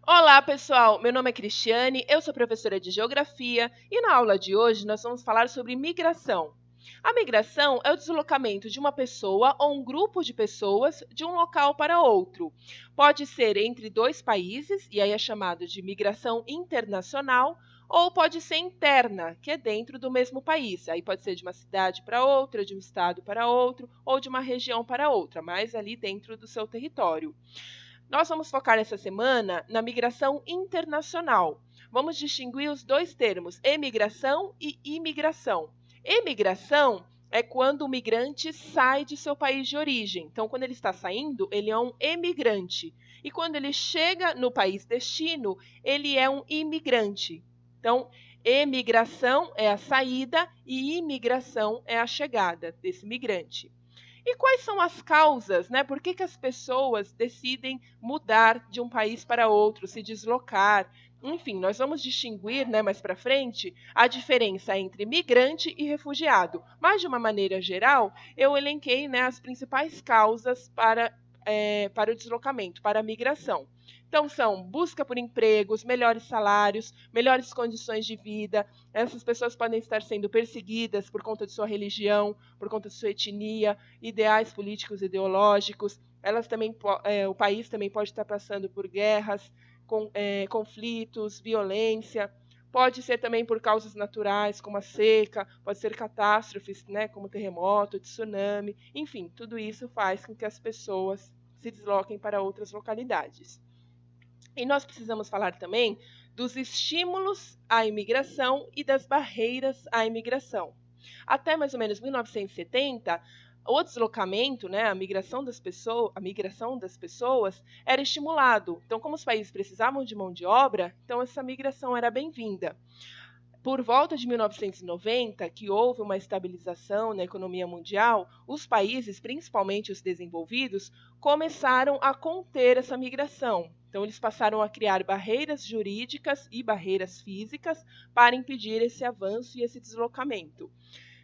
Olá, pessoal! Meu nome é Cristiane, eu sou professora de Geografia e na aula de hoje nós vamos falar sobre migração. A migração é o deslocamento de uma pessoa ou um grupo de pessoas de um local para outro. Pode ser entre dois países, e aí é chamado de migração internacional, ou pode ser interna, que é dentro do mesmo país. Aí pode ser de uma cidade para outra, de um estado para outro, ou de uma região para outra, mas ali dentro do seu território. Nós vamos focar essa semana na migração internacional. Vamos distinguir os dois termos, emigração e imigração. Emigração é quando o migrante sai de seu país de origem. Então, quando ele está saindo, ele é um emigrante. E quando ele chega no país destino, ele é um imigrante. Então, emigração é a saída e imigração é a chegada desse migrante. E quais são as causas, né? Por que as pessoas decidem mudar de um país para outro, se deslocar? Enfim, nós vamos distinguir, né, mais para frente, a diferença entre migrante e refugiado. Mas, de uma maneira geral, eu elenquei, né, as principais causas para o deslocamento, para a migração. Então, são busca por empregos, melhores salários, melhores condições de vida. Essas pessoas podem estar sendo perseguidas por conta de sua religião, por conta de sua etnia, ideais políticos e ideológicos. O país também pode estar passando por guerras, conflitos, violência. Pode ser também por causas naturais, como a seca, pode ser catástrofes, né, como terremoto, tsunami. Enfim, tudo isso faz com que as pessoas se desloquem para outras localidades. E nós precisamos falar também dos estímulos à imigração e das barreiras à imigração. Até mais ou menos 1970, o deslocamento, né, a migração das pessoas era estimulado. Então, como os países precisavam de mão de obra, então essa migração era bem-vinda. Por volta de 1990, que houve uma estabilização na economia mundial, os países, principalmente os desenvolvidos, começaram a conter essa migração. Então, eles passaram a criar barreiras jurídicas e barreiras físicas para impedir esse avanço e esse deslocamento.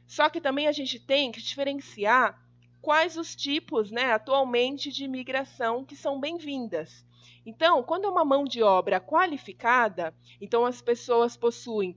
Só que também a gente tem que diferenciar quais os tipos, né, atualmente de imigração que são bem-vindas. Então, quando é uma mão de obra qualificada, então as pessoas possuem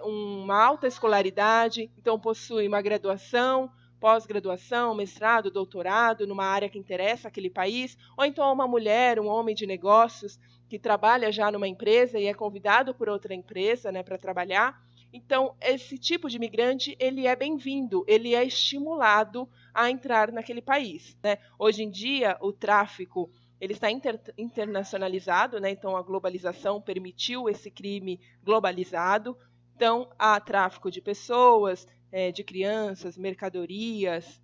uma alta escolaridade, então possuem uma graduação, pós-graduação, mestrado, doutorado, numa área que interessa aquele país, ou então uma mulher, um homem de negócios que trabalha já numa empresa e é convidado por outra empresa, né, para trabalhar. Então, esse tipo de imigrante, ele é bem-vindo, ele é estimulado a entrar naquele país, né? Hoje em dia, o tráfico ele está internacionalizado, né? Então, a globalização permitiu esse crime globalizado. Então, há tráfico de pessoas, de crianças, mercadorias,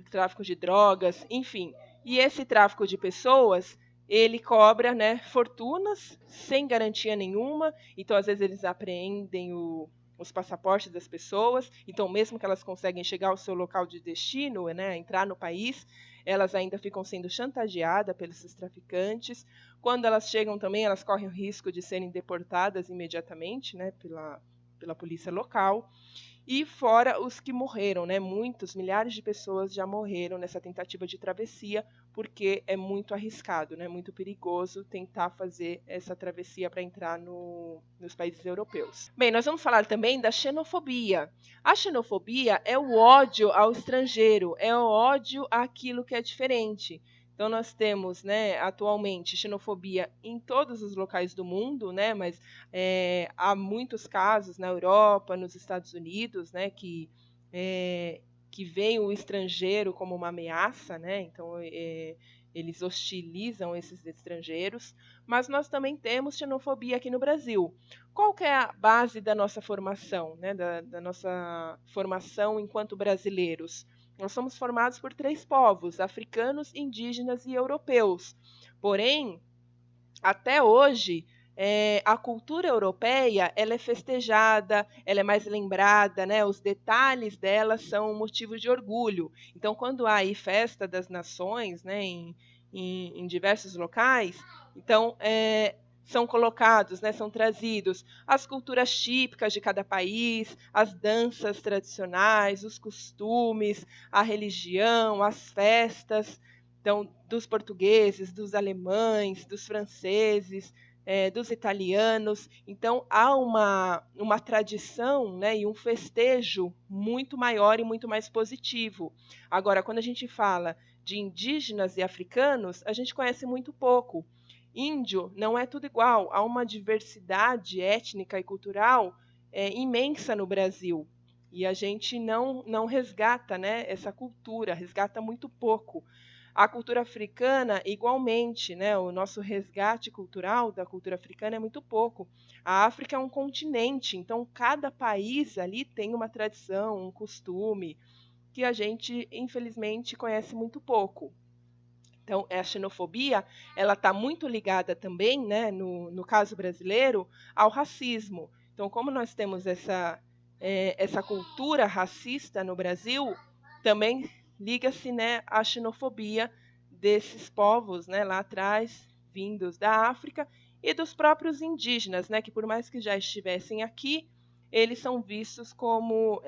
tráfico de drogas, enfim. E esse tráfico de pessoas, ele cobra, né, fortunas sem garantia nenhuma. Então, às vezes, eles apreendem os passaportes das pessoas. Então, mesmo que elas conseguem chegar ao seu local de destino, né, entrar no país, elas ainda ficam sendo chantageadas pelos traficantes. Quando elas chegam também, elas correm o risco de serem deportadas imediatamente, né, pela polícia local. E fora os que morreram, né? Muitos, milhares de pessoas já morreram nessa tentativa de travessia, porque é muito arriscado, né? Muito perigoso tentar fazer essa travessia para entrar nos países europeus. Bem, nós vamos falar também da xenofobia. A xenofobia é o ódio ao estrangeiro, é o ódio àquilo que é diferente. Então, nós temos, né, atualmente, xenofobia em todos os locais do mundo, né, mas há muitos casos na Europa, nos Estados Unidos, né, que veem o estrangeiro como uma ameaça, né, então eles hostilizam esses estrangeiros, mas nós também temos xenofobia aqui no Brasil. Qual que é a base da nossa formação, né, da nossa formação enquanto brasileiros? Nós somos formados por 3 povos, africanos, indígenas e europeus. Porém, até hoje, a cultura europeia ela é festejada, ela é mais lembrada, né? Os detalhes dela são motivo de orgulho. Então, quando há aí festa das nações, né, em diversos locais, então são colocados, né, são trazidos as culturas típicas de cada país, as danças tradicionais, os costumes, a religião, as festas, então, dos portugueses, dos alemães, dos franceses, dos italianos. Então, há uma tradição, né, e um festejo muito maior e muito mais positivo. Agora, quando a gente fala de indígenas e africanos, a gente conhece muito pouco. Índio não é tudo igual, há uma diversidade étnica e cultural imensa no Brasil. E a gente não resgata, né, essa cultura, resgata muito pouco. A cultura africana, igualmente, né, o nosso resgate cultural da cultura africana é muito pouco. A África é um continente, então cada país ali tem uma tradição, um costume, que a gente, infelizmente, conhece muito pouco. Então, a xenofobia, ela está muito ligada também, né, no caso brasileiro, ao racismo. Então, como nós temos essa cultura racista no Brasil, também liga-se, né, à xenofobia desses povos, né, lá atrás, vindos da África, e dos próprios indígenas, né, que por mais que já estivessem aqui, eles são vistos como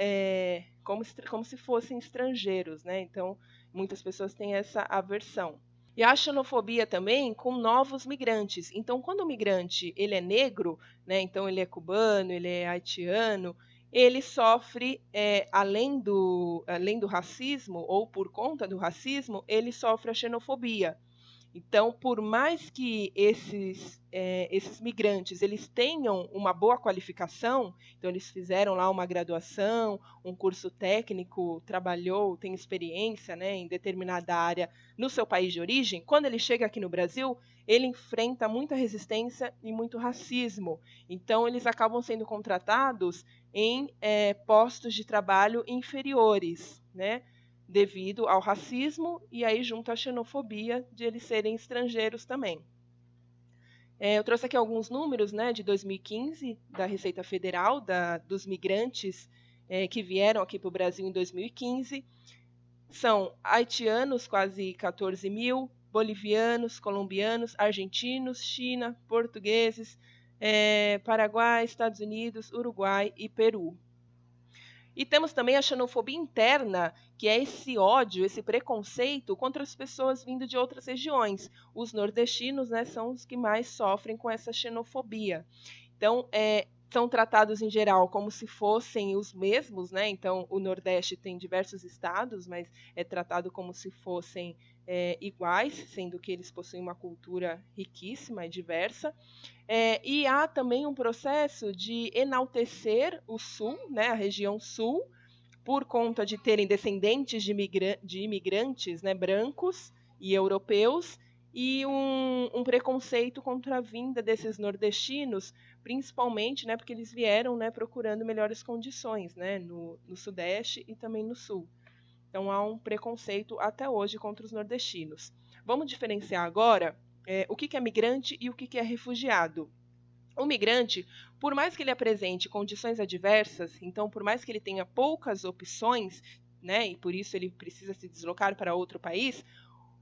se fossem estrangeiros, né? Então, muitas pessoas têm essa aversão. E a xenofobia também com novos migrantes. Então, quando o migrante ele é negro, né, então ele é cubano, ele é haitiano, ele sofre, além do racismo, ou por conta do racismo, ele sofre a xenofobia. Então, por mais que esses migrantes eles tenham uma boa qualificação, então eles fizeram lá uma graduação, um curso técnico, trabalhou, tem experiência, né, em determinada área no seu país de origem, quando ele chega aqui no Brasil, ele enfrenta muita resistência e muito racismo. Então, eles acabam sendo contratados em postos de trabalho inferiores, né? Devido ao racismo e aí junto à xenofobia de eles serem estrangeiros também. Eu trouxe aqui alguns números, né, de 2015 da Receita Federal, dos migrantes que vieram aqui para o Brasil em 2015. São haitianos, quase 14 mil, bolivianos, colombianos, argentinos, China, portugueses, Paraguai, Estados Unidos, Uruguai e Peru. E temos também a xenofobia interna, que é esse ódio, esse preconceito contra as pessoas vindo de outras regiões. Os nordestinos, né, são os que mais sofrem com essa xenofobia. Então, são tratados em geral como se fossem os mesmos, né? Então, o Nordeste tem diversos estados, mas é tratado como se fossem iguais, sendo que eles possuem uma cultura riquíssima e diversa. E há também um processo de enaltecer o Sul, né, a região Sul, por conta de terem descendentes de imigrantes, né, brancos e europeus, e um preconceito contra a vinda desses nordestinos, principalmente, né, porque eles vieram, né, procurando melhores condições, né, no Sudeste e também no Sul. Então há um preconceito até hoje contra os nordestinos. Vamos diferenciar agora o que é migrante e o que é refugiado. O migrante, por mais que ele apresente condições adversas, então por mais que ele tenha poucas opções, né, e por isso ele precisa se deslocar para outro país,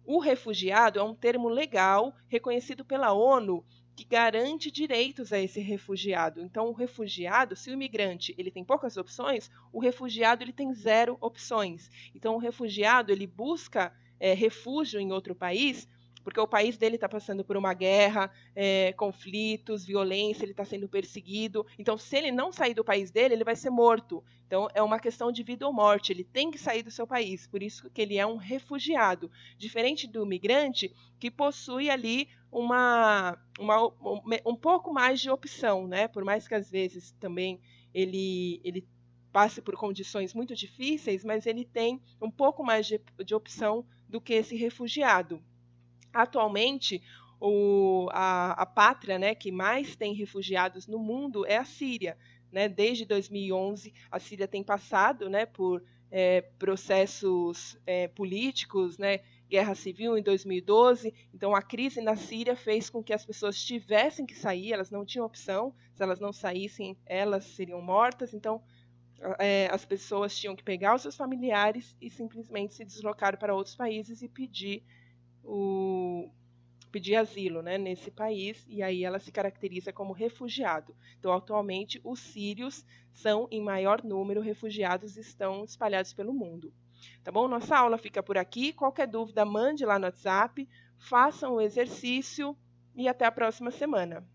o refugiado é um termo legal reconhecido pela ONU que garante direitos a esse refugiado. Então, o refugiado, se o imigrante ele tem poucas opções, o refugiado ele tem 0 opções. Então, o refugiado ele busca refúgio em outro país porque o país dele está passando por uma guerra, conflitos, violência, ele está sendo perseguido. Então, se ele não sair do país dele, ele vai ser morto. Então, é uma questão de vida ou morte. Ele tem que sair do seu país. Por isso que ele é um refugiado. Diferente do migrante, que possui ali um pouco mais de opção, né? Por mais que às vezes também ele passe por condições muito difíceis, mas ele tem um pouco mais de opção do que esse refugiado. Atualmente, a pátria, né, que mais tem refugiados no mundo é a Síria. Né? Desde 2011, a Síria tem passado, né, por processos políticos, né, guerra civil em 2012. Então, a crise na Síria fez com que as pessoas tivessem que sair, elas não tinham opção. Se elas não saíssem, elas seriam mortas. Então, as pessoas tinham que pegar os seus familiares e simplesmente se deslocar para outros países e pedir asilo, né, nesse país, e aí ela se caracteriza como refugiado. Então, atualmente, os sírios são em maior número refugiados e estão espalhados pelo mundo. Tá bom? Nossa aula fica por aqui. Qualquer dúvida, mande lá no WhatsApp, façam o exercício e até a próxima semana.